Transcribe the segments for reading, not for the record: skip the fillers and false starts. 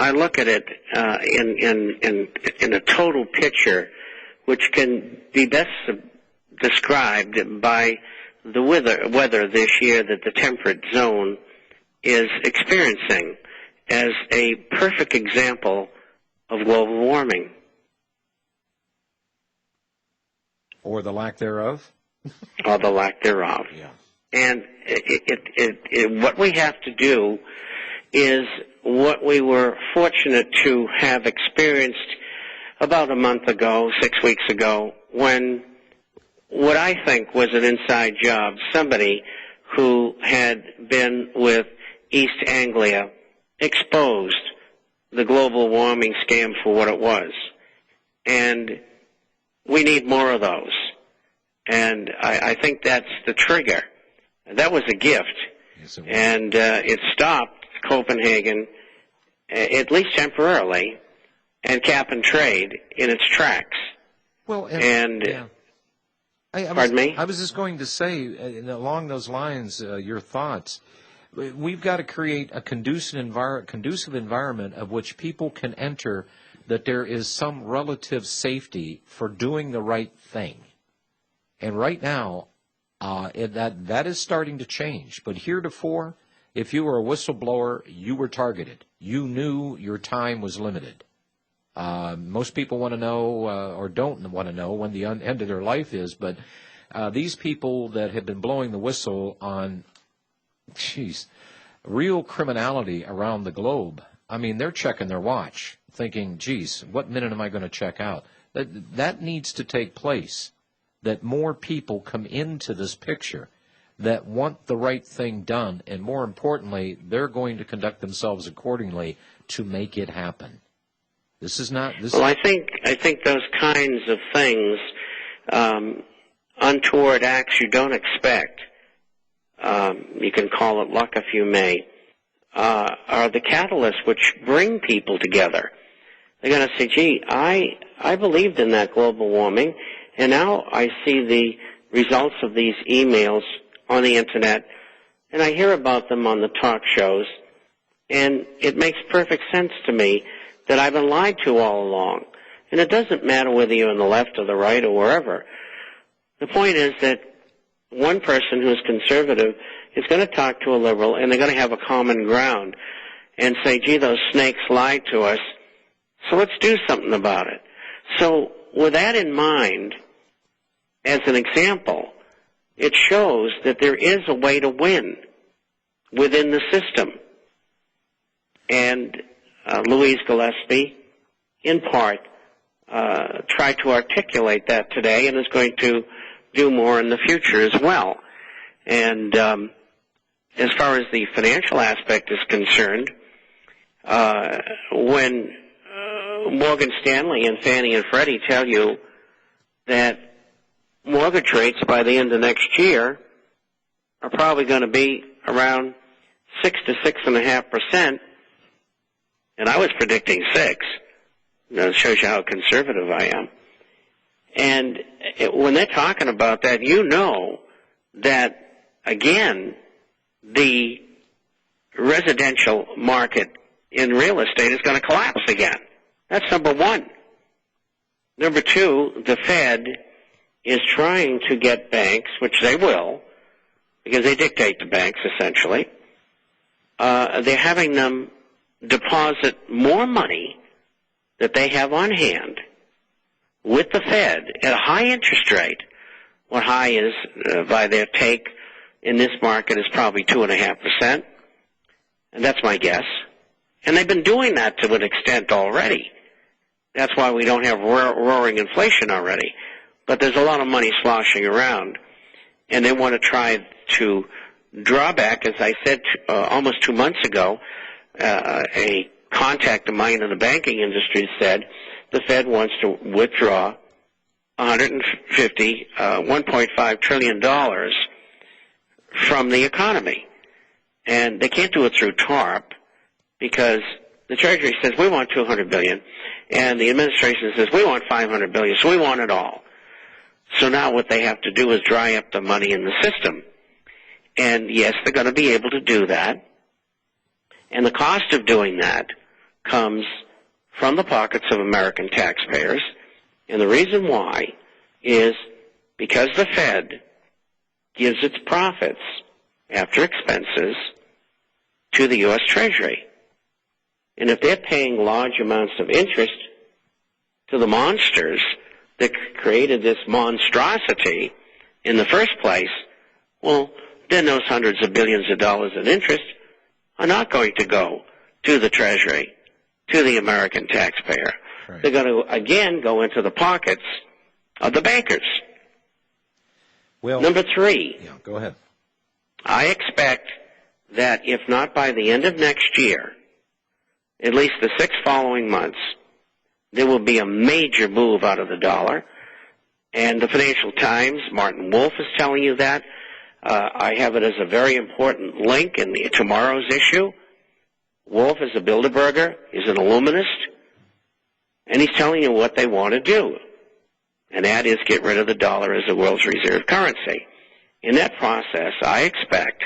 I look at it in a total picture, which can be best described by the weather this year that the temperate zone is experiencing as a perfect example of global warming. Or the lack thereof? Or the lack thereof. Yeah. And what we have to do is what we were fortunate to have experienced about a month ago, 6 weeks ago, when what I think was an inside job, somebody who had been with East Anglia exposed the global warming scam for what it was. And we need more of those. And I think that's the trigger. That was a gift. Yes, it was. And it stopped Copenhagen, at least temporarily, and cap and trade in its tracks. Well, pardon me? I was just going to say, along those lines, your thoughts. We've got to create a conducive environment of which people can enter, that there is some relative safety for doing the right thing. And right now, that is starting to change. But heretofore, if you were a whistleblower, you were targeted. You knew your time was limited. Most people want to know or don't want to know when the end of their life is, but these people that have been blowing the whistle on, real criminality around the globe, I mean, they're checking their watch, thinking, geez, what minute am I going to check out? That needs to take place, that more people come into this picture that want the right thing done, and more importantly, they're going to conduct themselves accordingly to make it happen. This is not. Well, I think those kinds of things, untoward acts you don't expect, you can call it luck if you may, are the catalysts which bring people together. They're going to say, gee, I believed in that global warming, and now I see the results of these emails on the Internet, and I hear about them on the talk shows, and it makes perfect sense to me that I've been lied to all along. And it doesn't matter whether you're on the left or the right or wherever. The point is that one person who's conservative is going to talk to a liberal, and they're going to have a common ground and say, gee, those snakes lied to us, so let's do something about it. So with that in mind, as an example, it shows that there is a way to win within the system. And Louise Gillespie, in part, tried to articulate that today and is going to do more in the future as well. And as far as the financial aspect is concerned, when Morgan Stanley and Fannie and Freddie tell you that mortgage rates by the end of next year are probably going to be around 6 to 6.5%, and I was predicting 6. That shows you how conservative I am. And when they're talking about that, you know that, again, the residential market in real estate is going to collapse again. That's number one. Number two, the Fed is trying to get banks, which they will, because they dictate the banks essentially, they're having them deposit more money that they have on hand with the Fed at a high interest rate. What high is, by their take in this market, is probably 2.5%, and that's my guess. And they've been doing that to an extent already. That's why we don't have roaring inflation already. But there's a lot of money sloshing around, and they want to try to draw back. As I said almost 2 months ago, a contact of mine in the banking industry said the Fed wants to withdraw $1.5 trillion from the economy. And they can't do it through TARP because the Treasury says we want $200 billion, and the administration says we want $500 billion, so we want it all. So now what they have to do is dry up the money in the system. And yes, they're going to be able to do that. And the cost of doing that comes from the pockets of American taxpayers. And the reason why is because the Fed gives its profits after expenses to the U.S. Treasury. And if they're paying large amounts of interest to the monsters that created this monstrosity in the first place, well, then those hundreds of billions of dollars in interest are not going to go to the Treasury, to the American taxpayer. Right. They're going to, again, go into the pockets of the bankers. Well, Number three. Yeah, go ahead. I expect that if not by the end of next year, at least the 6 following months, there will be a major move out of the dollar. And the Financial Times, Martin Wolf is telling you that. I have it as a very important link in tomorrow's issue. Wolf is a Bilderberger, he's an illuminist, and he's telling you what they want to do. And that is get rid of the dollar as the world's reserve currency. In that process, I expect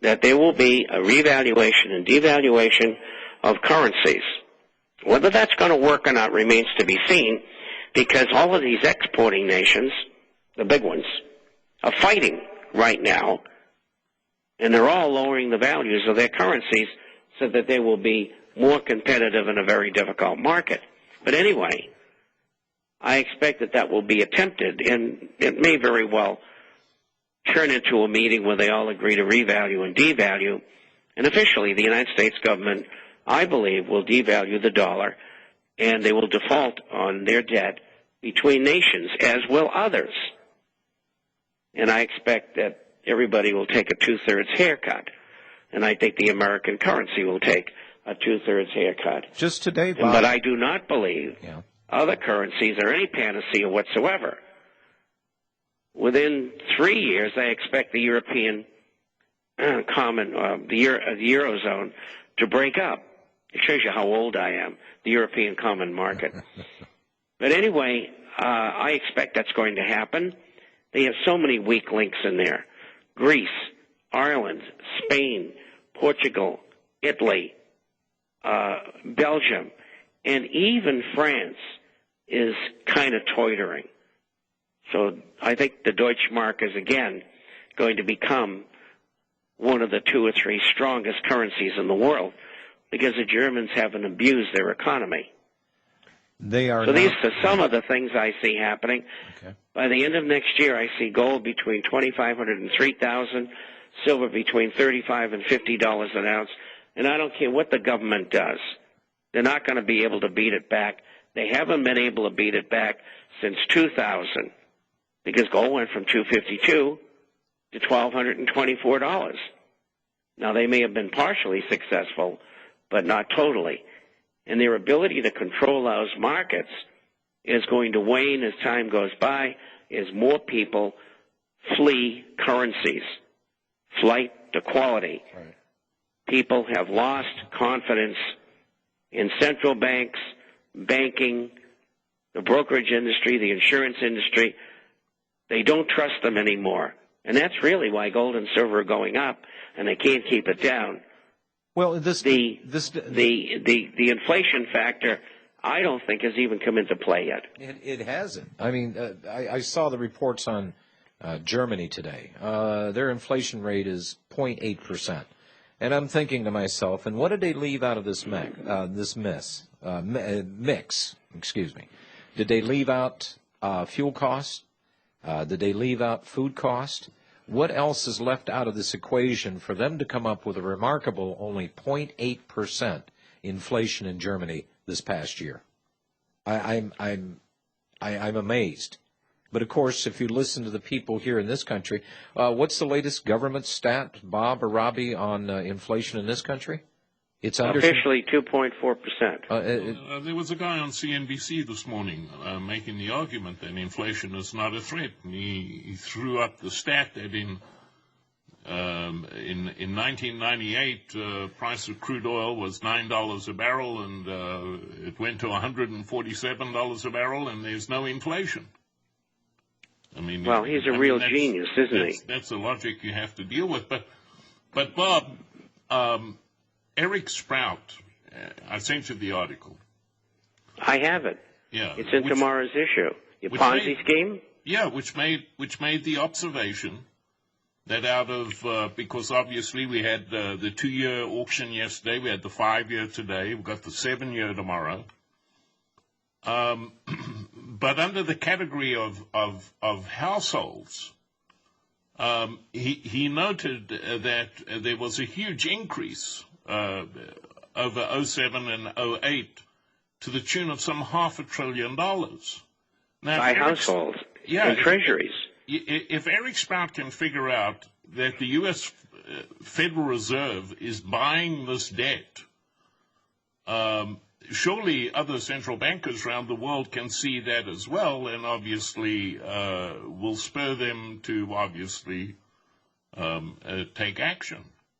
that there will be a revaluation and devaluation of currencies. Whether that's going to work or not remains to be seen, because all of these exporting nations, the big ones, are fighting right now, and they're all lowering the values of their currencies so that they will be more competitive in a very difficult market. But anyway, I expect that that will be attempted, and it may very well turn into a meeting where they all agree to revalue and devalue. And officially, the United States government, I believe, will devalue the dollar, and they will default on their debt between nations, as will others. And I expect that everybody will take a 2/3 haircut. And I think the American currency will take a 2/3 haircut. Just today, Bob. But I do not believe other currencies are any panacea whatsoever. Within 3 years, I expect the European the Eurozone to break up. It shows you how old I am, the European Common Market. But anyway, I expect that's going to happen. They have so many weak links in there. Greece, Ireland, Spain, Portugal, Italy, Belgium, and even France is kind of tottering. So I think the Deutsche Mark is, again, going to become one of the 2 or 3 strongest currencies in the world because the Germans haven't abused their economy. They are. So these are some of the things I see happening. Okay. By the end of next year, I see gold between $2,500 and $3,000, silver between $35 and $50 an ounce, and I don't care what the government does. They're not going to be able to beat it back. They haven't been able to beat it back since 2000 because gold went from $252 to $1,224. Now, they may have been partially successful, but not totally. And their ability to control those markets is going to wane as time goes by, as more people flee currencies, flight to quality. Right. People have lost confidence in central banks, banking, the brokerage industry, the insurance industry. They don't trust them anymore. And that's really why gold and silver are going up, and they can't keep it down. Well, the inflation factor, I don't think has even come into play yet. It hasn't. I mean, I saw the reports on Germany today. Their inflation rate is 0.8%, and I'm thinking to myself, and what did they leave out of this mix? Excuse me. Did they leave out fuel costs? Did they leave out food cost? What else is left out of this equation for them to come up with a remarkable only 0.8% inflation in Germany this past year? I'm amazed. But of course, if you listen to the people here in this country, what's the latest government stat, Bob or Robbie, on inflation in this country? It's officially 2.4%. There was a guy on CNBC this morning making the argument that inflation is not a threat. And he threw up the stat that in 1998, price of crude oil was $9 a barrel, and it went to $147 a barrel, and there's no inflation. I mean, well, he's a real genius, isn't he? That's the logic you have to deal with. But Bob, Eric Sprout, I sent you the article. I have it. Yeah, It's in tomorrow's issue. Your Ponzi scheme? Yeah, which made the observation that out of, because obviously we had the 2-year auction yesterday, we had the 5-year today, we've got the 7-year tomorrow. But under the category of households, he noted that there was a huge increase over 07 and 08 to the tune of some $500 billion. Now, by households and treasuries. If Eric Sprout can figure out that the U.S. Federal Reserve is buying this debt, surely other central bankers around the world can see that as well, and obviously will spur them to obviously take action.